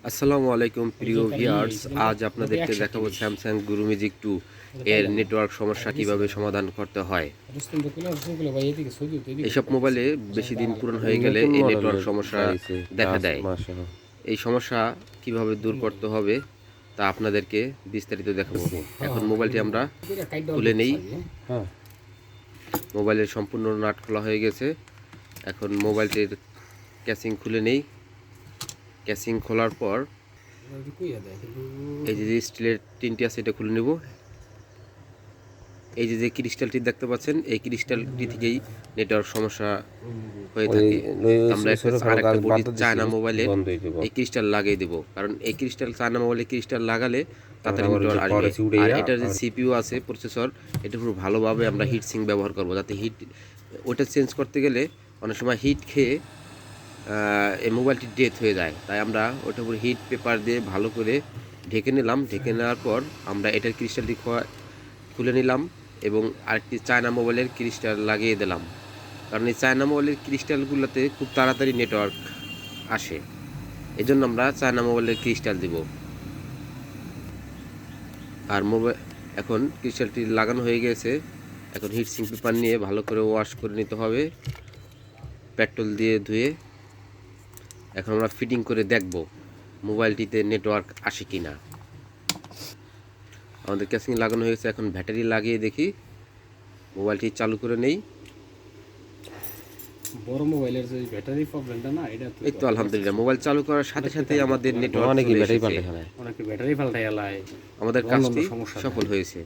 আসসালামু আলাইকুম প্রিয় ভিউয়ার্স, আজ আপনাদেরকে দেখাবো স্যামসাং গুরু মিউজিক 2 এর নেটওয়ার্ক সমস্যা কিভাবে সমাধান করতে হয়। এসব মোবাইলে বেশি দিন পুরনো হয়ে গেলে নতুন এই নেটওয়ার্ক মডেলের সমস্যা বাইছে দেখা টাচ দেয়। মাশাআল্লাহ। এই সমস্যা কিভাবে দূর করতে হবে তা আপনাদেরকে বিস্তারিত দেখাবো। এখন মোবাইলটি আমরা খুলে নেই। হ্যাঁ, মোবাইলের সম্পূর্ণ নাট খোলা হয়ে গেছে। এখন মোবাইলটির ক্যাসিং খুলে নেই। ক্যাসিং খোলার পর এই যে স্টিলের টিনটি আছে এটা খুলে নেব। এই যে ক্রিস্টালটি দেখতে পাচ্ছেন, এই ক্রিস্টালটি থেকেই নেটওয়ার্ক সমস্যা হয়ে ওই থাকে। আমরা ছোটখাটো আরেকটা কাজ বডি বাদ চায়না দিছি, মোবাইলে বন্ধ হয়ে যাব। এই ক্রিস্টাল লাগিয়ে দেব, কারণ এই ক্রিস্টাল চায়না মোবাইলে ক্রিস্টাল লাগালে তাড়াতাড়ি আবার নেটওয়ার্ক আসবে। পরে আর উড়াইয়া এটার যে সিপিইউ আছে, প্রসেসর, এটা পুরো ভালোভাবে আমরা হিট সিঙ্ক ব্যবহার করব, যাতে হিট ওটা চেঞ্জ করতে গেলে অনেক সময় হিট খেয়ে এই মোবাইলটি ডেথ হয়ে যায়। তাই আমরা ওটার উপর হিট পেপার দিয়ে ভালো করে ঢেকে নিলাম। ঢেকে নেওয়ার পর আমরা এটার ক্রিস্টালটি খুলে নিলাম এবং আরেকটি চায়না মোবাইলের ক্রিস্টাল লাগিয়ে দিলাম, কারণ এই চায়না মোবাইলের ক্রিস্টালগুলোতে খুব তাড়াতাড়ি নেটওয়ার্ক আসে। এই জন্য আমরা চায়না মোবাইলের ক্রিস্টাল দিব। আর মোবাইল এখন ক্রিস্টালটি লাগানো হয়ে গেছে। এখন হিটসিং পেপার নিয়ে ভালো করে ওয়াশ করে নিতে হবে, পেট্রোল দিয়ে ধুয়ে। এখন আমরা ফিটিং করে দেখব মোবাইলটিতে নেটওয়ার্ক আসে কি না। আমাদের ক্যাসিং লাগানো হয়েছে, এখন ব্যাটারি লাগিয়ে দেখি। মোবাইলটি চালু করে নেই। বড় মোবাইলের যে ব্যাটারি প্রবলেমটা না, এটা এই তো আলহামদুলিল্লাহ, মোবাইল চালু করার সাথে সাথেই আমাদের নেটওয়ার্ক অনেকই চলে ব্যাটারি এসেছে। পাল্টে ফেলায়। অনেকে ব্যাটারি পাল্টাই এলাই, আমাদের অন্যান্য কাজটি সমস্যা সফল হয়েছে।